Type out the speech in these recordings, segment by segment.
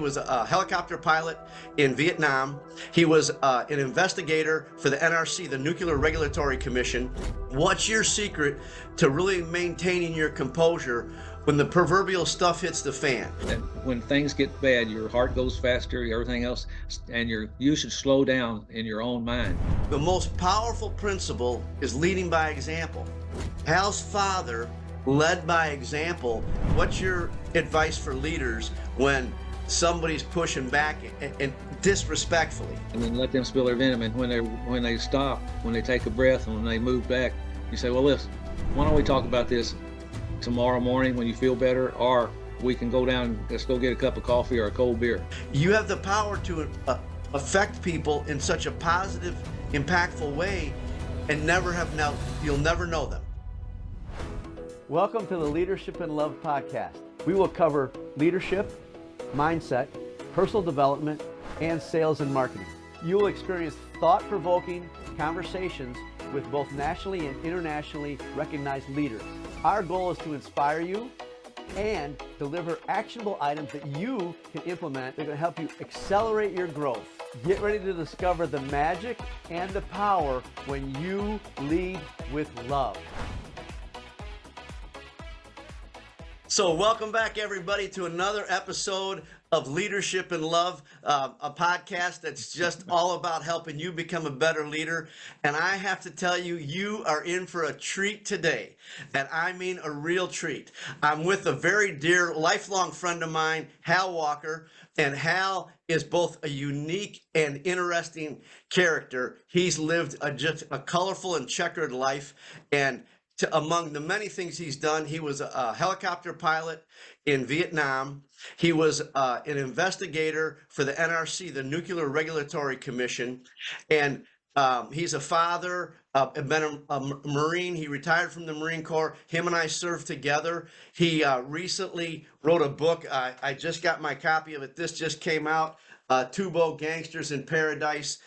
was a helicopter pilot in Vietnam. He was an investigator for the NRC, the Nuclear Regulatory Commission. What's your secret to really maintaining your composure when the proverbial stuff hits the fan? And when things get bad, your heart goes faster, everything else, and you should slow down in your own mind. The most powerful principle is leading by example. Hal's father led by example. What's your advice for leaders when somebody's pushing back and disrespectfully? And then let them spill their venom. And when they stop, when they take a breath, and when they move back, you say, well, listen, why don't we talk about this tomorrow morning when you feel better, or we can go down, let's go get a cup of coffee or a cold beer. You have the power to affect people in such a positive, impactful way, and you'll never know them. Welcome to the Leadership and Love podcast. We will cover leadership, mindset, personal development, and sales and marketing. You will experience thought-provoking conversations with both nationally and internationally recognized leaders. Our goal is to inspire you and deliver actionable items that you can implement that are going to help you accelerate your growth. Get ready to discover the magic and the power when you lead with love. So welcome back, everybody, to another episode of Leadership and Love, a podcast that's just all about helping you become a better leader. And I have to tell you, you are in for a treat today. And I mean a real treat. I'm with a very dear, lifelong friend of mine, Hal Walker. And Hal is both a unique and interesting character. He's lived just a colorful and checkered life. And among the many things he's done, he was a helicopter pilot in Vietnam. He was an investigator for the NRC, the Nuclear Regulatory Commission. And he's a father, been a Marine. He retired from the Marine Corps. Him and I served together. He recently wrote a book. I just got my copy of it. This just came out, Tubo, Gangsters in Paradise,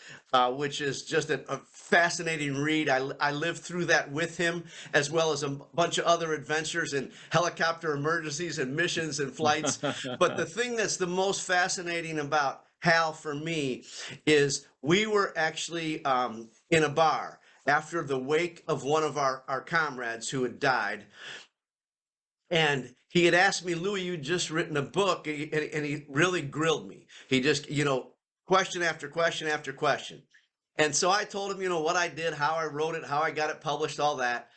which is just a fascinating read. I lived through that with him, as well as a bunch of other adventures in helicopter emergencies and missions and flights. But the thing that's the most fascinating about Hal for me is we were actually in a bar after the wake of one of our comrades who had died. And he had asked me, Louie, you'd just written a book, and he really grilled me. He just, question after question after question. And so I told him, what I did, how I wrote it, how I got it published, all that.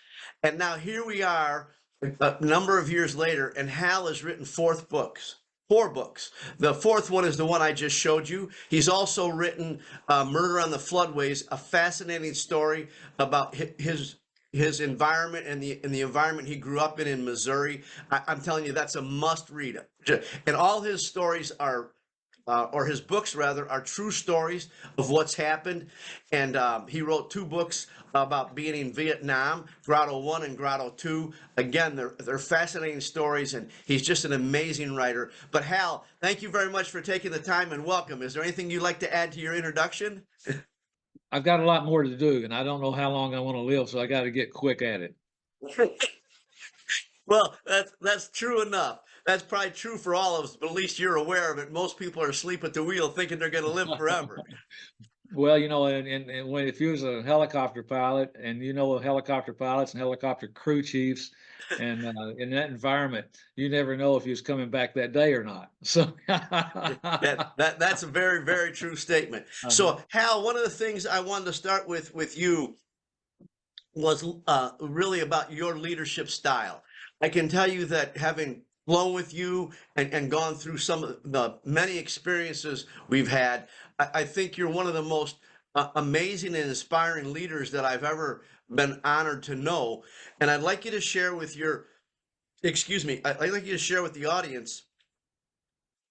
And now here we are a number of years later, and Hal has written four books. The fourth one is the one I just showed you. He's also written Murder on the Floodways, a fascinating story about his environment and the environment he grew up in Missouri. I'm telling you, that's a must read. And all his stories are, or his books rather, are true stories of what's happened. And he wrote two books about being in Vietnam, Grotto 1 and Grotto 2. Again, they're fascinating stories, and he's just an amazing writer. But Hal, thank you very much for taking the time, and welcome. Is there anything you'd like to add to your introduction? I've got a lot more to do, and I don't know how long I want to live, so I got to get quick at it. Well, that's true enough. That's probably true for all of us, but at least you're aware of it. Most people are asleep at the wheel thinking they're going to live forever. Well, and when if you was a helicopter pilot, and helicopter pilots and helicopter crew chiefs, and in that environment, you never know if he was coming back that day or not. So that's a very, very true statement. So Hal, one of the things I wanted to start with you was really about your leadership style. I can tell you that having flown with you and gone through some of the many experiences we've had, I think you're one of the most amazing and inspiring leaders that I've ever been honored to know. And I'd like you to share with I'd like you to share with the audience,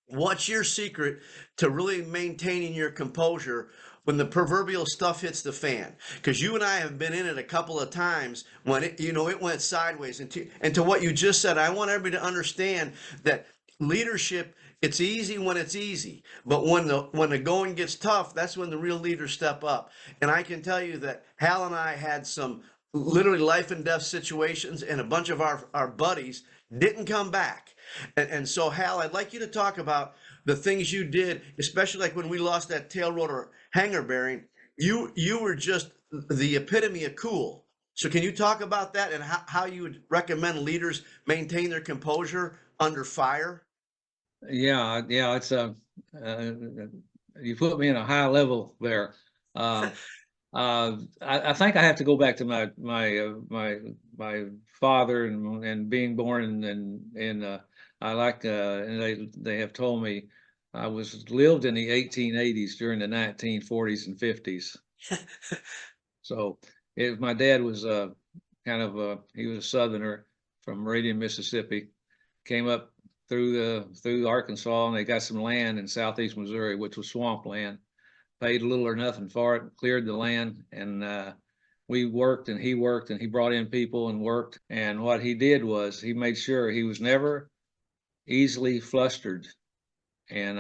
what's your secret to really maintaining your composure when the proverbial stuff hits the fan? Because you and I have been in it a couple of times when it went sideways. And to what you just said, I want everybody to understand that leadership, it's easy when it's easy, but when the going gets tough, that's when the real leaders step up. And I can tell you that Hal and I had some literally life and death situations, and a bunch of our buddies didn't come back. And so, Hal, I'd like you to talk about the things you did, especially like when we lost that tail rotor hanger bearing, you were just the epitome of cool. So can you talk about that and how you would recommend leaders maintain their composure under fire? Yeah, yeah, it's uh, you put me in a high level there. Uh, I think I have to go back to my father and being born in I like and they have told me I was lived in the 1880s during the 1940s and 50s. So my dad was kind of he was a Southerner from Meridian, Mississippi, came up through Arkansas, and they got some land in southeast Missouri, which was swampland. Paid little or nothing for it, cleared the land, and we worked and he brought in people and worked. And what he did was he made sure he was never easily flustered. And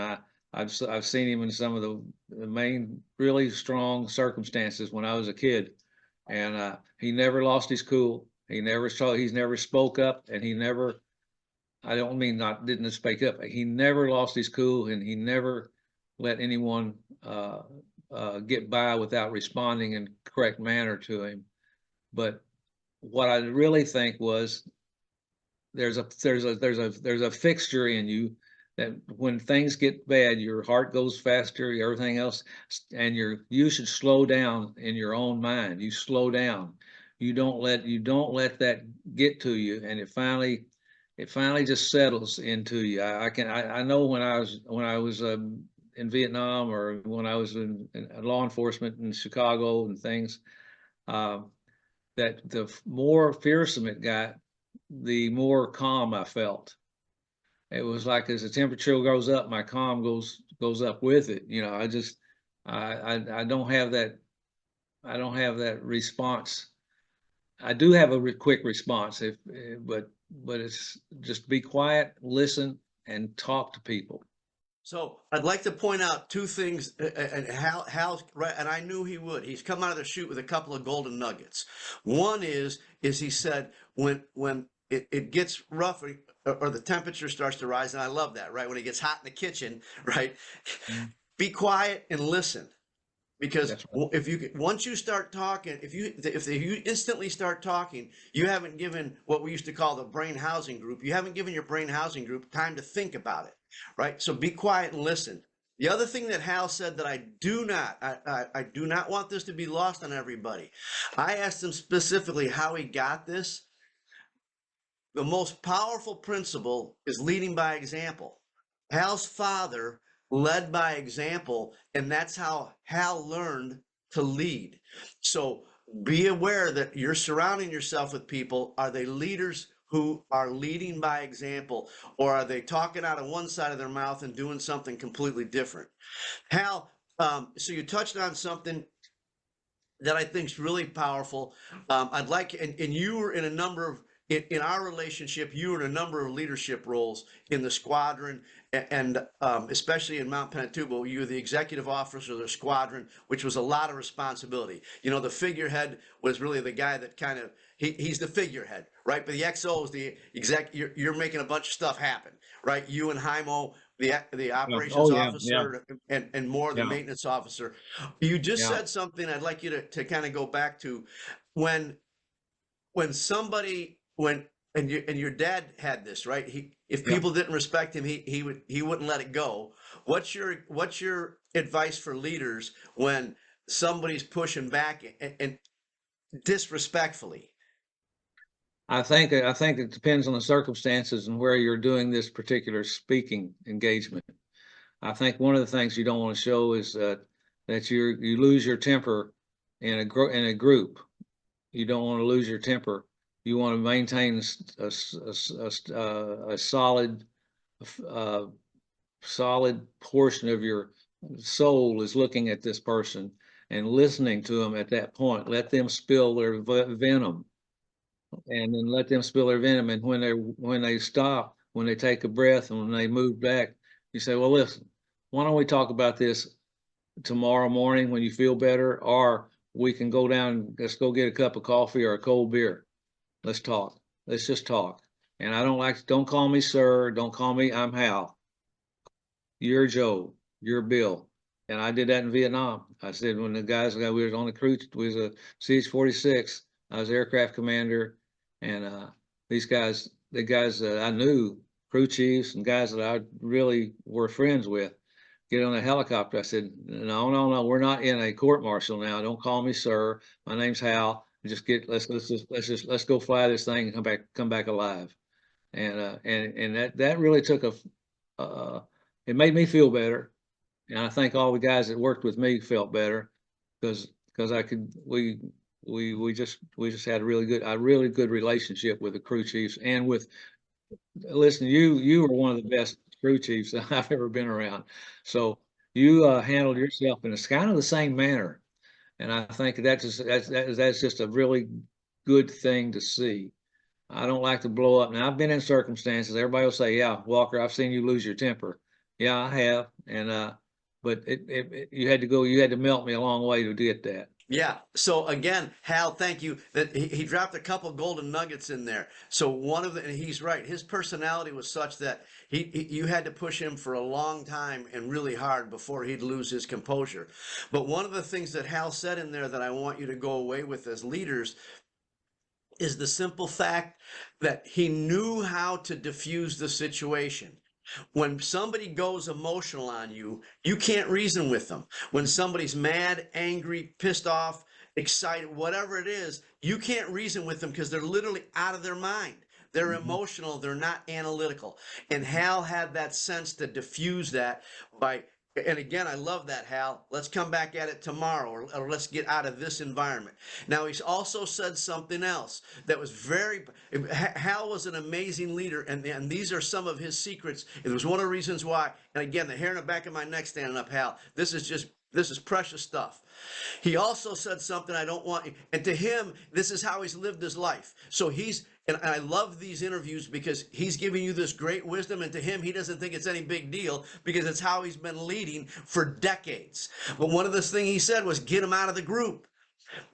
I've seen him in some of the main really strong circumstances when I was a kid, and he never lost his cool. He's never spoke up, and he never. I don't mean not didn't speak up. He never lost his cool, and he never let anyone get by without responding in correct manner to him. But what I really think was there's a fixture in you that when things get bad, your heart goes faster, everything else, and you should slow down in your own mind. You slow down. You don't let that get to you, and it finally just settles into you. I know when I was in Vietnam, or when I was in law enforcement in Chicago and things, that the more fearsome it got, the more calm I felt. It was like as the temperature goes up, my calm goes up with it. I don't have that. I don't have that response. I do have a quick response, but it's just be quiet, listen, and talk to people. So I'd like to point out two things, and Hal's right, and I knew he would. He's come out of the chute with a couple of golden nuggets. One is he said when it gets rough, or the temperature starts to rise, and I love that, right? When it gets hot in the kitchen, right? Mm-hmm. Be quiet and listen. Because right. Once you start talking, if you instantly start talking, you haven't given what we used to call the brain housing group. You haven't given your brain housing group time to think about it, right? So be quiet and listen. The other thing that Hal said that I do not want this to be lost on everybody. I asked him specifically how he got this. The most powerful principle is leading by example. Hal's father led by example, and that's how Hal learned to lead. So be aware that you're surrounding yourself with people. Are they leaders who are leading by example, or are they talking out of one side of their mouth and doing something completely different? Hal, so you touched on something that I think is really powerful. I'd like, and you were in a number of, in our relationship, you were in a number of leadership roles in the squadron, and especially in Mount Pinatubo, you were the executive officer of the squadron, which was a lot of responsibility. You know, the figurehead was really the guy that kind of, he's the figurehead, right? But the XO is the you're making a bunch of stuff happen, right? You and Jaimo, the operations officer, yeah. And more the maintenance officer. You just said something I'd like you to kind of go back to. When somebody, and your dad had this, right? If people didn't respect him, he wouldn't let it go. What's your advice for leaders when somebody's pushing back and disrespectfully? I think it depends on the circumstances and where you're doing this particular speaking engagement. I think one of the things you don't want to show is that you lose your temper in a group. You don't want to lose your temper. You want to maintain a solid portion of your soul is looking at this person and listening to them at that point. Let them spill their venom, and then let them spill their venom. And when they stop, when they take a breath, and when they move back, you say, "Well, listen, why don't we talk about this tomorrow morning when you feel better, or we can go down, let's go get a cup of coffee or a cold beer. Let's talk. Let's just talk. And don't call me sir. Don't call me, I'm Hal. you're Joe, you're Bill. And I did that in Vietnam. I said, when we was on the crew, we was a CH-46, I was aircraft commander, and the guys that I knew, crew chiefs and guys that I really were friends with, get on a helicopter. I said, no, we're not in a court martial now. Don't call me sir. My name's Hal. Let's go fly this thing and come back alive. And that really took it made me feel better. And I think all the guys that worked with me felt better because we just had a really good relationship with the crew chiefs and with, listen, you were one of the best crew chiefs that I've ever been around. So you handled yourself in kind of the same manner. And I think that's just a really good thing to see. I don't like to blow up. Now, I've been in circumstances, everybody will say, yeah, Walker, I've seen you lose your temper. Yeah, I have. And but you had to melt me a long way to get that. Yeah. So again, Hal, thank you. That he dropped a couple golden nuggets in there. So and he's right. His personality was such that you had to push him for a long time and really hard before he'd lose his composure. But one of the things that Hal said in there that I want you to go away with as leaders is the simple fact that he knew how to diffuse the situation. When somebody goes emotional on you, you can't reason with them. When somebody's mad, angry, pissed off, excited, whatever it is, you can't reason with them because they're literally out of their mind. They're emotional. They're not analytical. And Hal had that sense to diffuse that by, and again, I love that, Hal. Let's come back at it tomorrow, or let's get out of this environment. Now, he's also said something else that was Hal was an amazing leader, and these are some of his secrets. It was one of the reasons why, and again, the hair in the back of my neck standing up, Hal, this is precious stuff. He also said something I don't want, and to him, this is how he's lived his life. So and I love these interviews because he's giving you this great wisdom, and to him, he doesn't think it's any big deal because it's how he's been leading for decades. But one of the things he said was get him out of the group.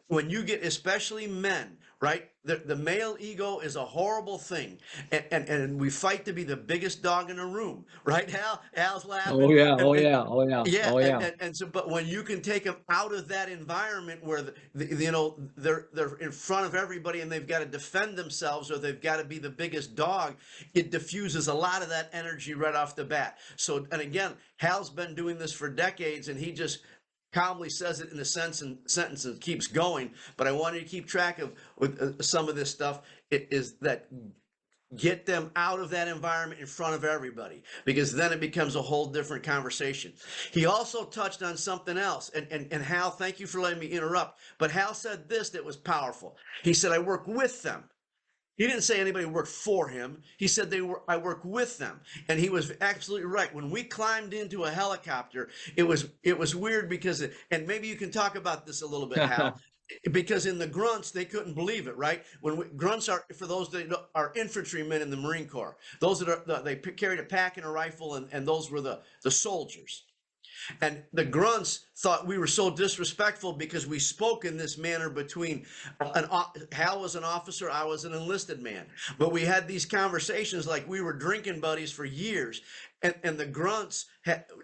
When you get, especially men, right? The male ego is a horrible thing, and we fight to be the biggest dog in the room, right, Hal? Hal's laughing. Oh yeah, Yeah. And so, but when you can take them out of that environment where they're in front of everybody and they've got to defend themselves or they've got to be the biggest dog, it diffuses a lot of that energy right off the bat. So, and again, Hal's been doing this for decades, and he just calmly says it in a sentence and keeps going. But I wanted to keep track of with some of this stuff. It is that get them out of that environment in front of everybody, because then it becomes a whole different conversation. He also touched on something else, and Hal, thank you for letting me interrupt, but Hal said this that was powerful. He said, I work with them. He didn't say anybody worked for him. He said I work with them. And he was absolutely right. When we climbed into a helicopter, it was weird because, and maybe you can talk about this a little bit, Hal, because in the grunts, they couldn't believe it, right? Grunts are, for those that are infantrymen in the Marine Corps, those that they carried a pack and a rifle, and those were the soldiers. And the grunts thought we were so disrespectful because we spoke in this manner between Hal was an officer, I was an enlisted man. But we had these conversations like we were drinking buddies for years. And the grunts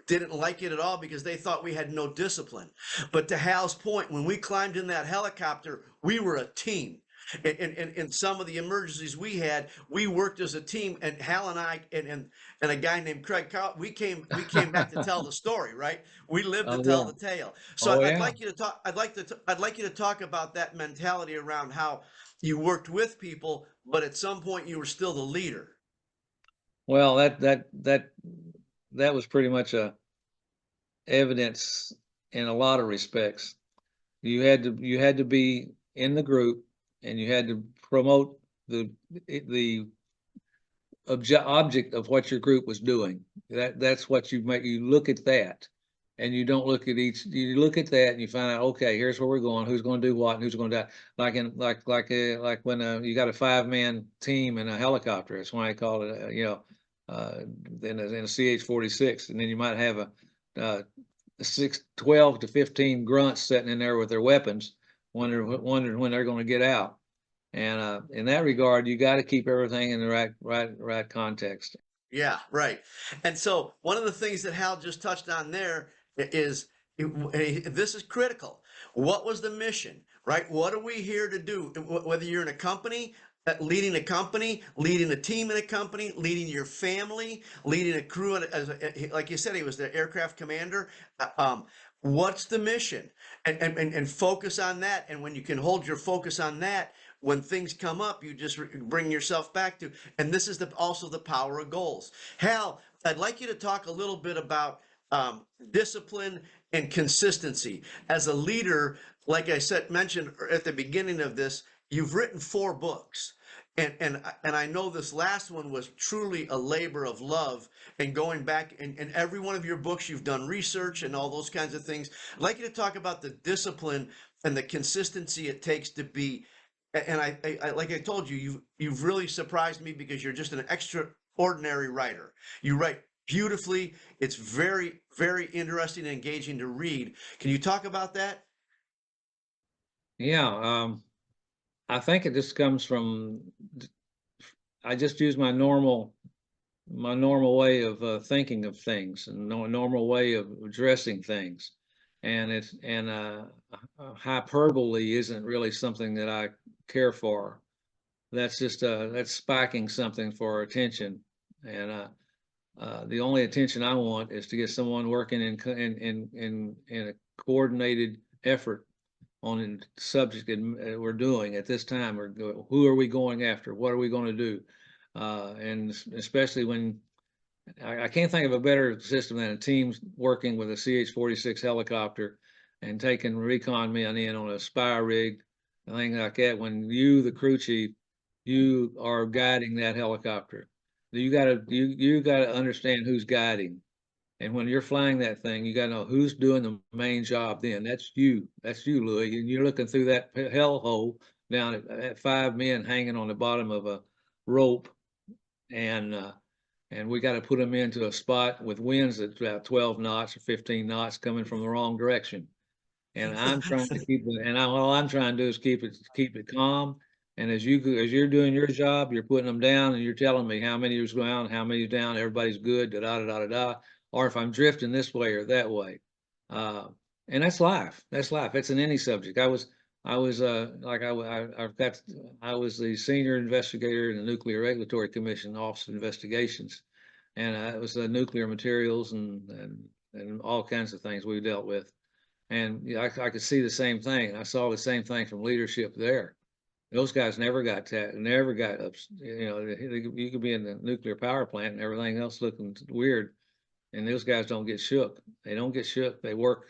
didn't like it at all because they thought we had no discipline. But to Hal's point, when we climbed in that helicopter, we were a team. In some of the emergencies we had, we worked as a team, and Hal and I and a guy named Craig Carl, we came back to tell the story, right? We lived to tell the tale. So I'd like you to talk. I'd like you to talk about that mentality around how you worked with people, but at some point you were still the leader. Well, that was pretty much a evidence in a lot of respects. You had to be in the group, and you had to promote the object of what your group was doing. That's what you look at that, and you don't look at you look at that and you find out, okay, here's where we're going, who's going to do what, and who's going to die. Like when you got a 5-man team in a helicopter, that's why I call it, in a CH-46, and then you might have a 12 to 15 grunts sitting in there with their weapons, wondering when they're going to get out. And in that regard, you got to keep everything in the right context. Yeah, right. And so one of the things that Hal just touched on there is this is critical. What was the mission, right? What are we here to do? Whether you're in a company, leading a company, leading a team in a company, leading your family, leading a crew, like you said, he was the aircraft commander. What's the mission? And focus on that. And when you can hold your focus on that, when things come up, you just bring yourself back to, and this is also the power of goals. Hal, I'd like you to talk a little bit about discipline and consistency. As a leader, like I said, mentioned at the beginning of this, you've written 4 books. And I know this last one was truly a labor of love, and going back and every one of your books, you've done research and all those kinds of things. I'd like you to talk about the discipline and the consistency it takes to be. And I like I told you, you've really surprised me because you're just an extraordinary writer. You write beautifully. It's very, very interesting and engaging to read. Can you talk about that? Yeah, I think it just comes from, I just use my normal way of thinking of things, and normal way of addressing things, and hyperbole isn't really something that I care for. That's just that's spiking something for attention, and the only attention I want is to get someone working in a coordinated effort on the subject that we're doing at this time, or who are we going after? What are we going to do? And especially when I can't think of a better system than a team working with a CH-46 helicopter and taking recon men in on a spy rig, a thing like that. When you, the crew chief, you are guiding that helicopter. You gotta understand who's guiding. And when you're flying that thing, you got to know who's doing the main job then. That's you, Louie. And you're looking through that hellhole down at 5 men hanging on the bottom of a rope. And we got to put them into a spot with winds that's about 12 knots or 15 knots coming from the wrong direction. And I'm trying to keep it, and all I'm trying to do is keep it calm. And as you're doing your job, you're putting them down and you're telling me how many is down, how many's down, everybody's good, da da da da da. Or if I'm drifting this way or that way. And that's life. That's life. It's in any subject. I was like I was the senior investigator in the Nuclear Regulatory Commission Office of Investigations, and it was the nuclear materials and all kinds of things we dealt with. And I could see the same thing. I saw the same thing from leadership there. Those guys never got up. You could be in the nuclear power plant and everything else looking weird, and those guys don't get shook. They don't get shook. They work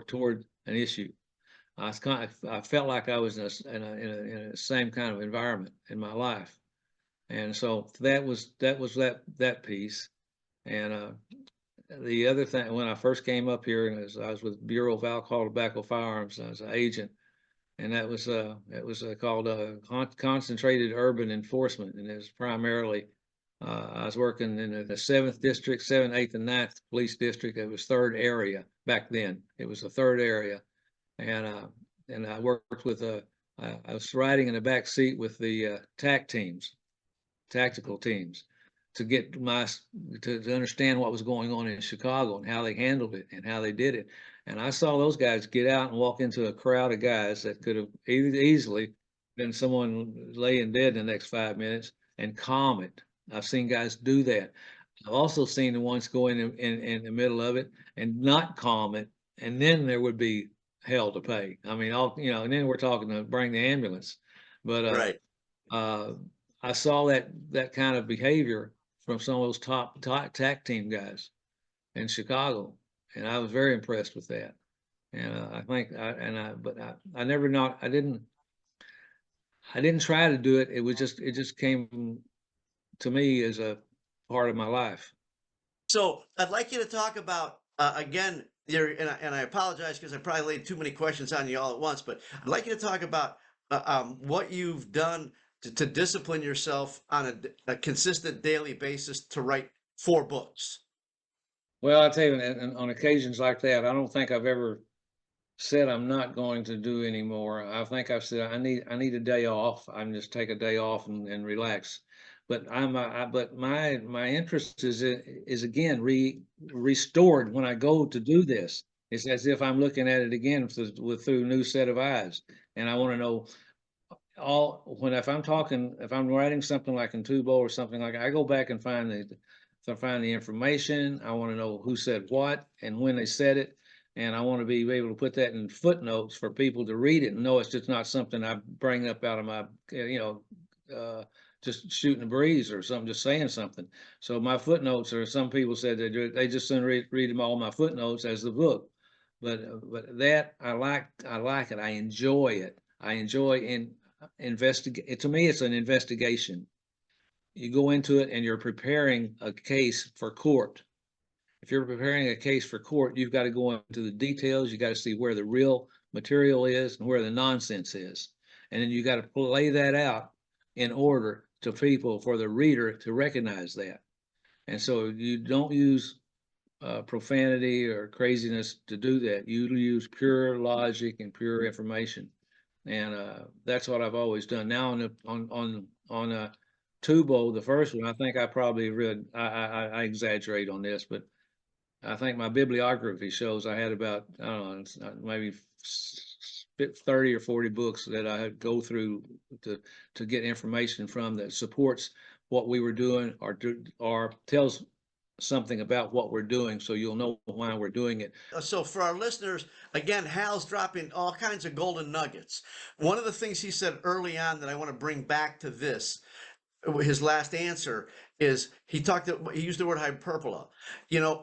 toward an issue. I felt like I was in a same kind of environment in my life, and so that was that piece. And the other thing, when I first came up here, and I was with Bureau of Alcohol, Tobacco, Firearms, I was an agent, and that was called Concentrated Urban Enforcement, and it was primarily I was working in the 7th district, 7th, 8th, and 9th police district. It was 3rd area back then. It was the 3rd area, and I worked with I was riding in the back seat with the tactical teams, to get to understand what was going on in Chicago and how they handled it and how they did it. And I saw those guys get out and walk into a crowd of guys that could have easily been someone laying dead in the next 5 minutes, and calm it. I've seen guys do that. I've also seen the ones go in the middle of it and not calm it, and then there would be hell to pay. I mean, and then we're talking to bring the ambulance. But Right. I saw that kind of behavior from some of those top TAC team guys in Chicago, and I was very impressed with that. And I think I didn't try to do it. It just came to me as a part of my life. So I'd like you to talk about again. And I apologize because I probably laid too many questions on you all at once. But I'd like you to talk about what you've done to discipline yourself on a consistent daily basis to write 4 books. Well, I'll tell you, on occasions like that, I don't think I've ever said I'm not going to do anymore. I think I've said I need a day off. I'm just take a day off and relax. but but my interest is again restored when I go to do this. It's as if I'm looking at it again through a new set of eyes, and I want to know if I'm writing something like in Tubo or something like, I go back and find the information. I want to know who said what and when they said it, and I want to be able to put that in footnotes for people to read it and know it's just not something I bring up out of my just shooting a breeze or something, just saying something. So my footnotes are, some people said they just read them all my footnotes as the book, but that I like it. I enjoy it. I enjoy investigate. To me, it's an investigation. You go into it and you're preparing a case for court. If you're preparing a case for court, you've got to go into the details. You got to see where the real material is and where the nonsense is, and then you got to lay that out in order to people, for the reader to recognize that. And so you don't use profanity or craziness to do that. You use pure logic and pure information, and that's what I've always done. Now on Tubo, the first one, I think I probably read. I exaggerate on this, but I think my bibliography shows I had about, I don't know, maybe 30 or 40 books that I had go through to get information from that supports what we were doing, or tells something about what we're doing, so you'll know why we're doing it. So for our listeners, again, Hal's dropping all kinds of golden nuggets. One of the things he said early on that I want to bring back to this, his last answer, is he used the word hyperbole.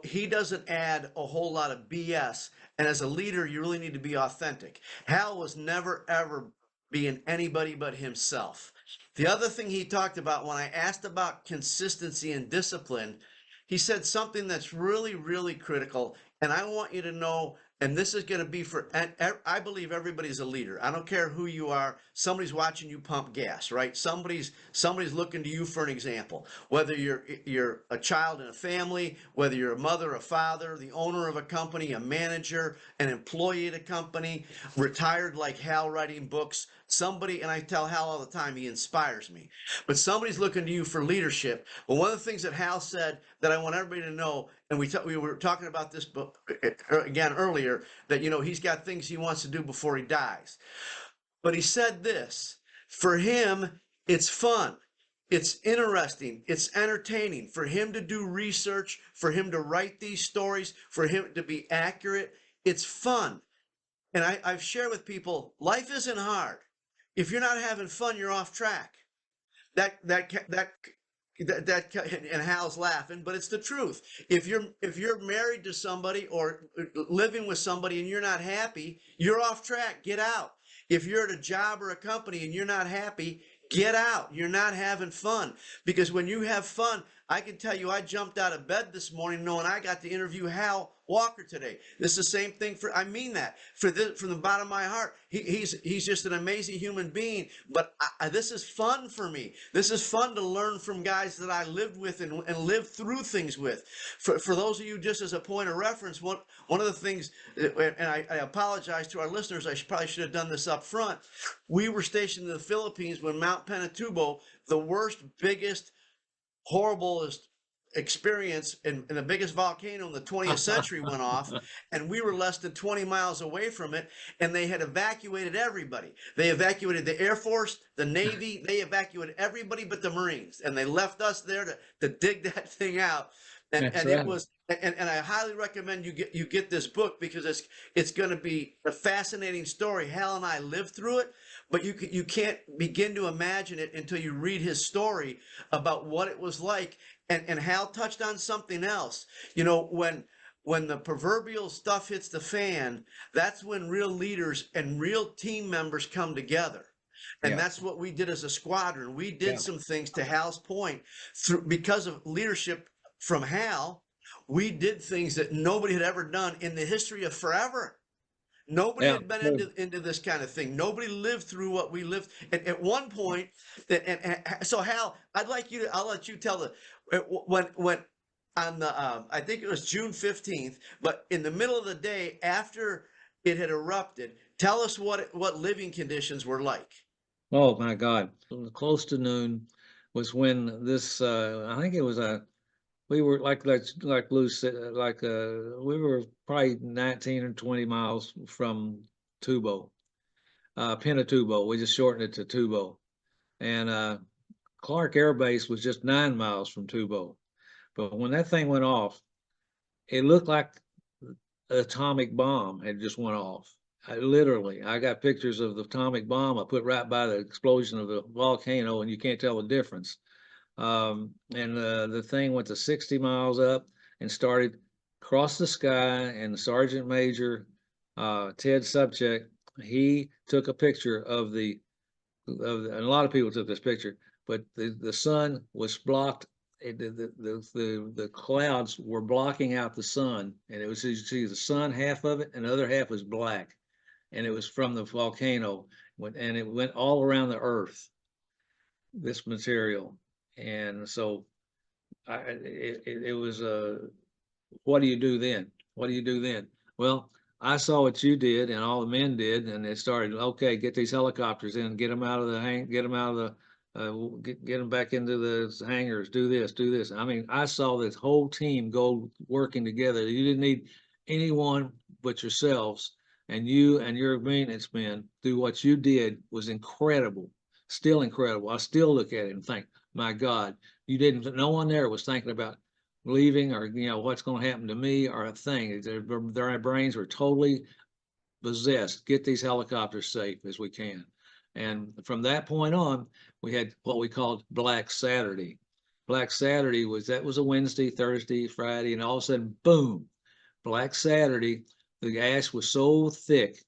He doesn't add a whole lot of BS. And as a leader, you really need to be authentic. Hal was never, ever being anybody but himself. The other thing he talked about, when I asked about consistency and discipline, he said something that's really, really critical. And I want you to know, and this is going to be I believe everybody's a leader. I don't care who you are. Somebody's watching you pump gas, right? Somebody's looking to you for an example. Whether you're a child in a family, whether you're a mother, a father, the owner of a company, a manager, an employee at a company, retired like Hal writing books, somebody, and I tell Hal all the time, he inspires me. But somebody's looking to you for leadership. Well, one of the things that Hal said that I want everybody to know, and we were talking about this book again earlier, that he's got things he wants to do before he dies. But he said this: for him, it's fun, it's interesting, it's entertaining. For him to do research, for him to write these stories, for him to be accurate, it's fun. And I've shared with people, life isn't hard. If you're not having fun, you're off track. And Hal's laughing, but it's the truth. If you're married to somebody or living with somebody and you're not happy, you're off track. Get out. If you're at a job or a company and you're not happy, get out. You're not having fun. Because when you have fun, I can tell you, I jumped out of bed this morning knowing I got to interview Hal Walker today. This is the same thing I mean that from the bottom of my heart. He's just an amazing human being, but this is fun for me. This is fun to learn from guys that I lived with and lived through things with. For those of you, just as a point of reference, one of the things, and I apologize to our listeners, I probably should have done this up front. We were stationed in the Philippines when Mount Pinatubo, the worst, biggest, horriblest experience in the biggest volcano in the 20th century went off, and we were less than 20 miles away from it, and they had evacuated everybody. They evacuated the Air Force, the Navy, they evacuated everybody but the Marines, and they left us there to dig that thing out. And it was, and I highly recommend you get this book, because it's going to be a fascinating story. Hal and I lived through it, but you can't begin to imagine it until you read his story about what it was like. And Hal touched on something else. When the proverbial stuff hits the fan, that's when real leaders and real team members come together. And that's what we did as a squadron. We did some things, to Hal's point, because of leadership from Hal. We did things that nobody had ever done in the history of forever. Nobody had been into this kind of thing. Nobody lived through what we lived. And at one point, so Hal, I'll let you tell when on the, I think it was June 15th, but in the middle of the day after it had erupted, tell us what living conditions were like. Oh my God, close to noon, was when this, I think it was we were like Lou said, we were probably 19 or 20 miles from Tubo, Pinatubo. We just shortened it to Tubo. And Clark Air Base was just 9 miles from Tubo. But when that thing went off, it looked like an atomic bomb had just went off. I got pictures of the atomic bomb I put right by the explosion of the volcano, and you can't tell the difference. And the thing went to 60 miles up and started across the sky. And Sergeant Major Ted Subcheck, he took a picture of and a lot of people took this picture, but the sun was blocked. The clouds were blocking out the sun, and it was, you see the sun, half of it, and the other half was black, and it was from the volcano, and it went all around the earth, this material. And so it was what do you do then? What do you do then? Well, I saw what you did and all the men did, and it started, okay, get these helicopters in, get them out of the get them out of the get them back into the hangars, do this, do this. I mean, I saw this whole team go working together. You didn't need anyone but yourselves, and you and your maintenance men do what you did was incredible, still incredible. I still look at it and think, my God, no one there was thinking about leaving or, what's going to happen to me or a thing. Their brains were totally possessed. Get these helicopters safe as we can. And from that point on, we had what we called Black Saturday. Black Saturday was a Wednesday, Thursday, Friday, and all of a sudden, boom, Black Saturday, the ash was so thick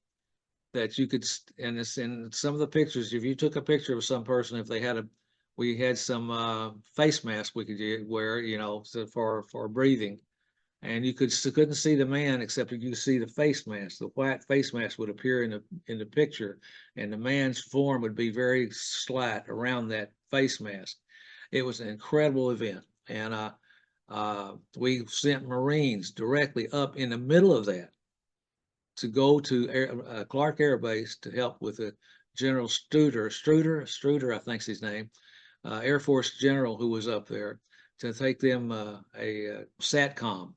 that you could, and it's in some of the pictures, if you took a picture of some person, if they had we had some face masks we could wear, for breathing, and you couldn't see the man except you could see the face mask. The white face mask would appear in the picture, and the man's form would be very slight around that face mask. It was an incredible event, and we sent Marines directly up in the middle of that to go to Clark Air Base to help with the General Struder, I think's his name, Air Force general who was up there, to take them a SATCOM.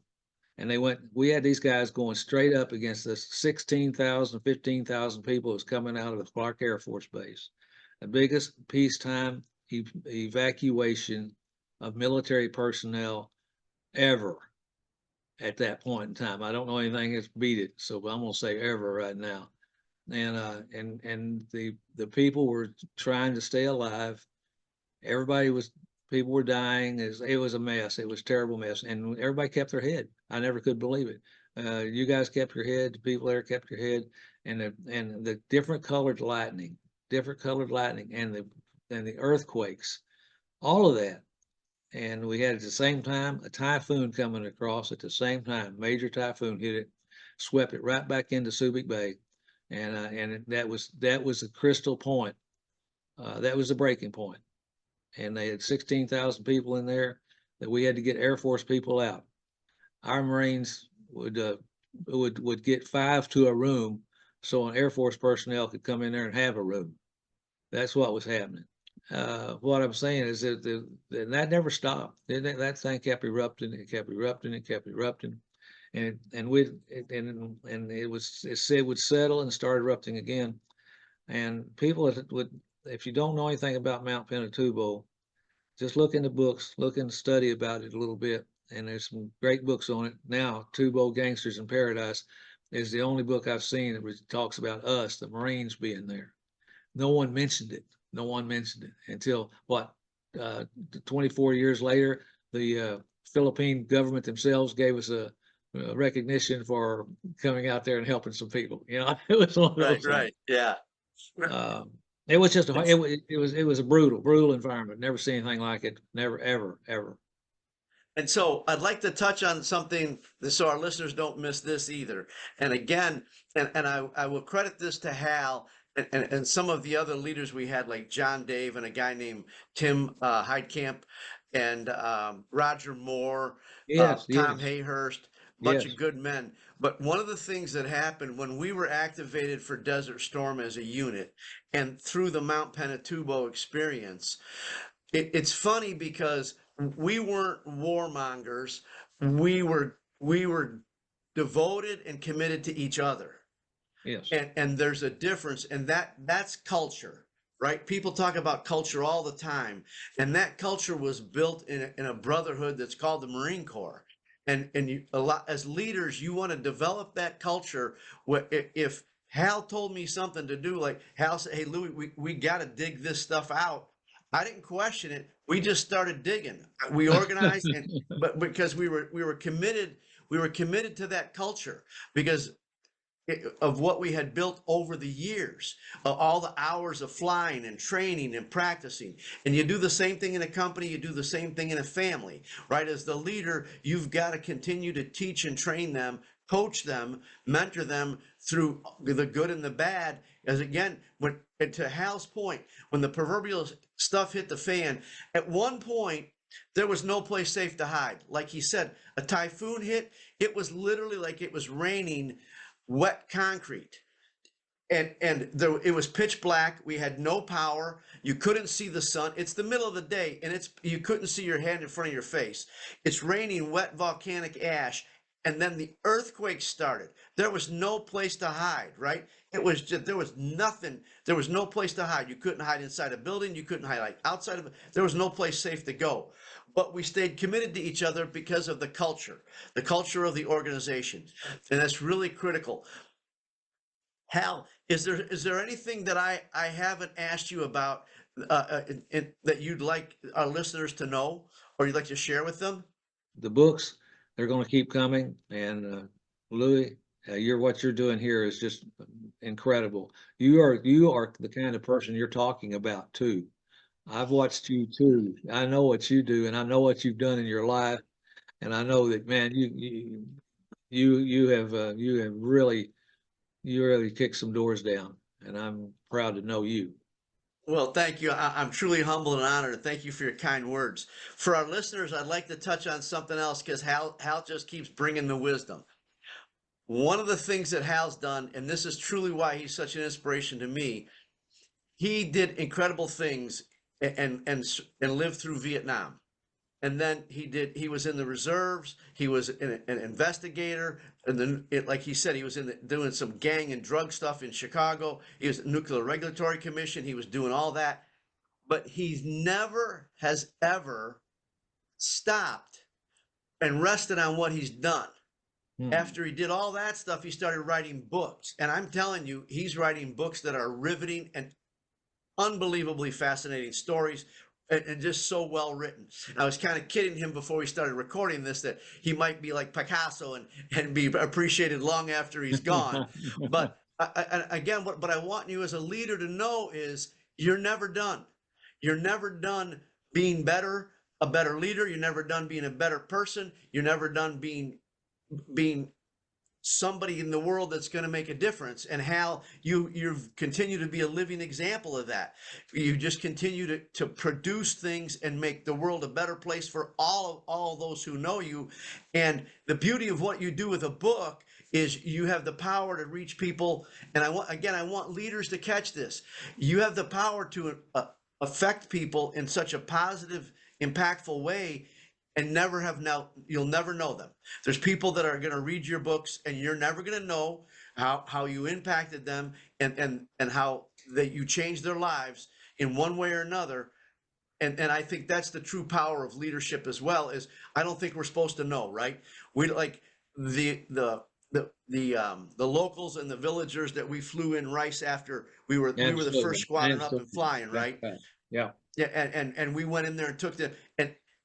And we had these guys going straight up against this 16,000, 15,000 people was coming out of the Clark Air Force Base. The biggest peacetime evacuation of military personnel ever at that point in time. I don't know anything that's beat it, so I'm gonna say ever right now. And the people were trying to stay alive. People were dying. It was a mess. It was a terrible mess, and everybody kept their head. I never could believe it. You guys kept your head. The people there kept your head, and the different colored lightning, and the earthquakes, all of that. And we had at the same time a typhoon coming across at the same time. Major typhoon hit it, swept it right back into Subic Bay, and that was the crystal point. That was the breaking point. And they had 16,000 people in there that we had to get Air Force people out. Our Marines would get 5 to a room so an Air Force personnel could come in there and have a room. That's what was happening. What I'm saying is that that never stopped. That thing kept erupting. It kept erupting. It kept erupting, and it would settle and start erupting again. And people if you don't know anything about Mount Pinatubo, just look in the books, look and study about it a little bit. And there's some great books on it. Now, Tubo Gangsters in Paradise is the only book I've seen that talks about us, the Marines, being there. No one mentioned it. No one mentioned it until 24 years later, the Philippine government themselves gave us a recognition for coming out there and helping some people. It was one of those right, yeah. It was just it was a brutal environment. Never seen anything like it. Never, ever. And so I'd like to touch on something so our listeners don't miss this either. And again, and I will credit this to Hal and some of the other leaders we had, like John Dave and a guy named Tim Heidkamp and Roger Moore, Yes, Tom yes, Hayhurst, bunch yes. of good men. But one of the things that happened when we were activated for Desert Storm as a unit and through the Mount Pinatubo experience it's funny because we weren't warmongers. We were devoted and committed to each other. Yes. And there's a difference, and that's culture, right? People talk about culture all the time, and that culture was built in a brotherhood that's called the Marine Corps. And you, a lot as leaders, you want to develop that culture. If Hal told me something to do, like Hal said, "Hey Louie, we got to dig this stuff out," I didn't question it. We just started digging. We organized, but because we were committed to that culture because of what we had built over the years, all the hours of flying and training and practicing. And you do the same thing in a company, you do the same thing in a family, right? As the leader, you've got to continue to teach and train them, coach them, mentor them through the good and the bad. As again, to Hal's point, when the proverbial stuff hit the fan, at one point, there was no place safe to hide. Like he said, a typhoon hit, it was literally like it was raining wet concrete, and it was pitch black. We had no power. You couldn't see the sun. It's the middle of the day, and you couldn't see your hand in front of your face. It's raining wet volcanic ash, and then the earthquake started. There was no place to hide, right? It was just, there was nothing. There was no place to hide. You couldn't hide inside a building. You couldn't hide like outside of it. There was no place safe to go. But we stayed committed to each other because of the culture of the organization. And that's really critical. Hal, is there anything that I haven't asked you about that you'd like our listeners to know or you'd like to share with them? The books, they're going to keep coming. And Louie, what you're doing here is just incredible. You are the kind of person you're talking about too. I've watched you too. I know what you do, and I know what you've done in your life, and I know that, man, you have really kicked some doors down, and I'm proud to know you. Well, thank you. I'm truly humbled and honored. Thank you for your kind words. For our listeners, I'd like to touch on something else because Hal just keeps bringing the wisdom. One of the things that Hal's done, and this is truly why he's such an inspiration to me, he did incredible things and lived through Vietnam. And then he was in the reserves. He was an investigator. And then, like he said, he was doing some gang and drug stuff in Chicago. He was at Nuclear Regulatory Commission. He was doing all that. But he never has ever stopped and rested on what he's done. After he did all that stuff, he started writing books. And I'm telling you, he's writing books that are riveting and unbelievably fascinating stories, and just so well written. I was kind of kidding him before we started recording this that he might be like Picasso and be appreciated long after he's gone. But again, what I want you as a leader to know is you're never done. You're never done being a better leader. You're never done being a better person. You're never done being somebody in the world that's going to make a difference. And Hal, you've continued to be a living example of that. You just continue to produce things and make the world a better place for all those who know you. And the beauty of what you do with a book is you have the power to reach people. And I want leaders to catch this. You have the power to affect people in such a positive, impactful way, and you'll never know them. There's people that are going to read your books and you're never going to know how you impacted them and how that you changed their lives in one way or another. And I think that's the true power of leadership as well. Is I don't think we're supposed to know, right? We like the locals and the villagers that we flew in Rice after we were the first squadron up and flying, right? Yeah. Yeah, and we went in there and took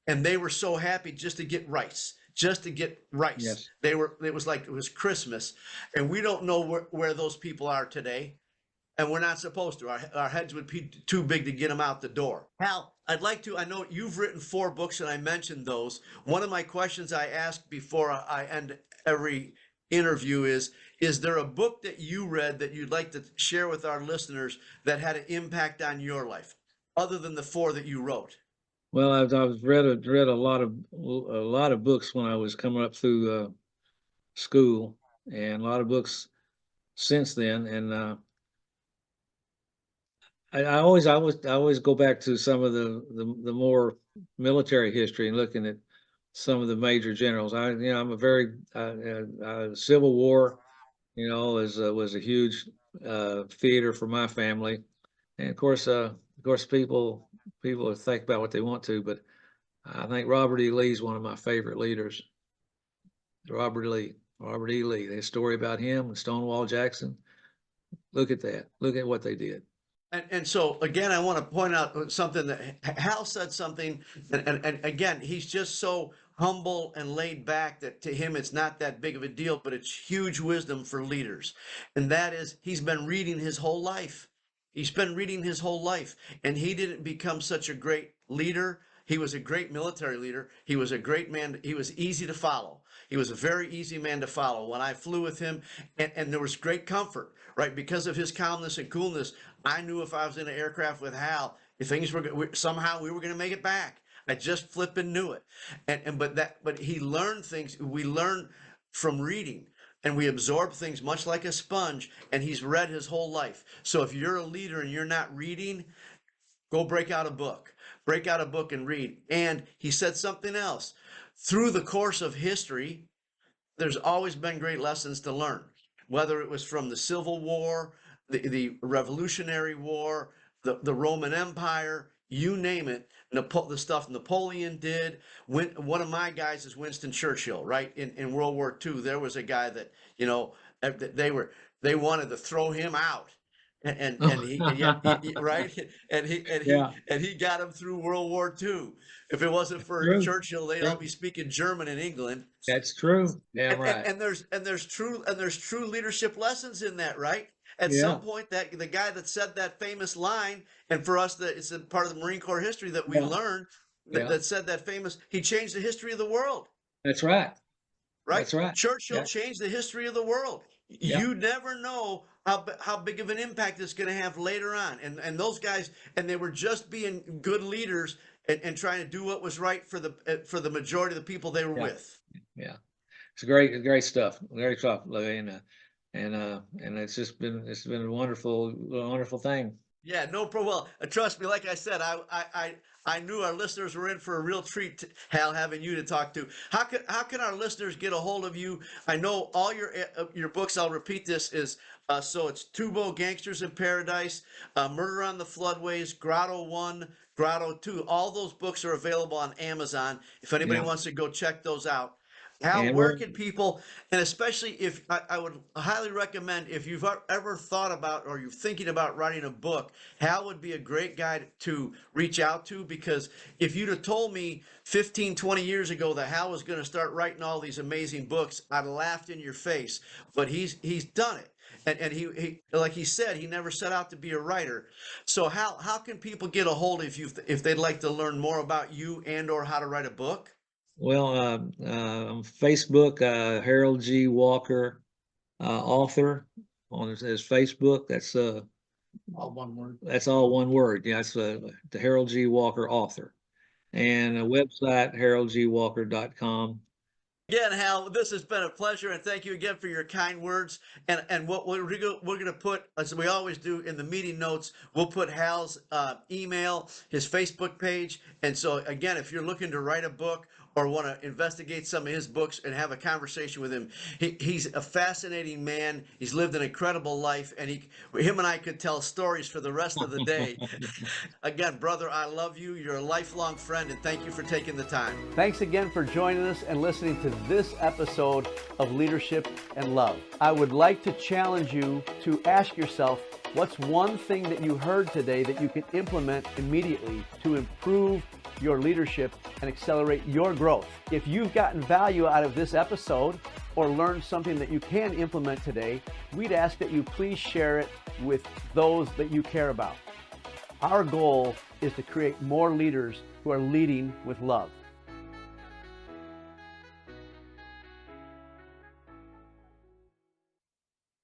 and they were so happy just to get rice. Yes. It was Christmas, and we don't know where those people are today, and we're not supposed to. Our heads would be too big to get them out the door. Hal, I know you've written 4 books, and I mentioned those. One of my questions I ask before I end every interview is there a book that you read that you'd like to share with our listeners that had an impact on your life, other than the 4 that you wrote? Well, I've read a lot of books when I was coming up through school, and a lot of books since then. And I always go back to some of the more military history and looking at some of the major generals. I'm a very Civil War, was a huge theater for my family, and of course, people think about what they want to, but I think Robert E. Lee is one of my favorite leaders. Robert E. Lee. There's a story about him and Stonewall Jackson. Look at that. Look at what they did. And so again, I want to point out something that Hal said something, and again, he's just so humble and laid back that to him it's not that big of a deal, but it's huge wisdom for leaders. And that is, he's been reading his whole life. He's been reading his whole life, and he didn't become such a great leader. He was a great military leader. He was a great man. He was easy to follow. He was a very easy man to follow. When I flew with him, and there was great comfort, right? Because of his calmness and coolness, I knew if I was in an aircraft with Hal, if things were somehow we were going to make it back. I just flipping knew it. But he learned things. We learn from reading, and we absorb things much like a sponge, and he's read his whole life. So if you're a leader and you're not reading, go break out a book. Break out a book and read. And he said something else. Through the course of history, there's always been great lessons to learn, whether it was from the Civil War, the Revolutionary War, the Roman Empire, you name it, the stuff Napoleon did. One of my guys is Winston Churchill, right? In World War II, there was a guy that, they wanted to throw him out. And he right, and he got him through World War II. If it wasn't for True. Churchill, they'd all be speaking German in England. That's true. Yeah, right. And there's true leadership lessons in that, right? At Yeah. some point, that the guy that said that famous line, and for us, that it's a part of the Marine Corps history that we Yeah. learned, Yeah. that said that famous, he changed the history of the world. That's right. Right? That's right. Churchill Yeah. changed the history of the world. Yeah. You never know how big of an impact it's going to have later on. And those guys, and they were just being good leaders and trying to do what was right for the majority of the people they were Yeah. with. Yeah. It's great stuff. Great stuff, Louie, and it's been a wonderful thing. Yeah, no problem. Well, trust me, like I said, I knew our listeners were in for a real treat, Hal, having you to talk to. How can our listeners get a hold of you? I know all your books. I'll repeat this is so it's Tubo, Gangsters in Paradise, Murder on the Floodways, Grotto 1, Grotto 2. All those books are available on Amazon. If anybody Yeah. wants to go check those out. Hal, And where we're- can people, and especially if I would highly recommend if you've ever thought about or you're thinking about writing a book, Hal would be a great guy to reach out to, because if you'd have told me 15, 20 years ago that Hal was going to start writing all these amazing books, I'd have laughed in your face. But he's done it. And he like he said, he never set out to be a writer. So how can people get a hold of you if they'd like to learn more about you and or how to write a book? Well, on Facebook, Harold G. Walker, author on his Facebook. That's All one word. that's all one word. Yeah, it's the Harold G. Walker author, and a website haroldgwalker.com. Again, Hal, this has been a pleasure, and thank you again for your kind words. And what we're going to put, as we always do in the meeting notes, we'll put Hal's email, his Facebook page. And so, again, if you're looking to write a book or want to investigate some of his books and have a conversation with him, he's a fascinating man. He's lived an incredible life, and him and I could tell stories for the rest of the day. Again, brother, I love you. You're a lifelong friend, and thank you for taking the time. Thanks again for joining us and listening to this episode of Leadership and Love. I would like to challenge you to ask yourself, what's one thing that you heard today that you can implement immediately to improve your leadership and accelerate your growth? If you've gotten value out of this episode or learned something that you can implement today, we'd ask that you please share it with those that you care about. Our goal is to create more leaders who are leading with love.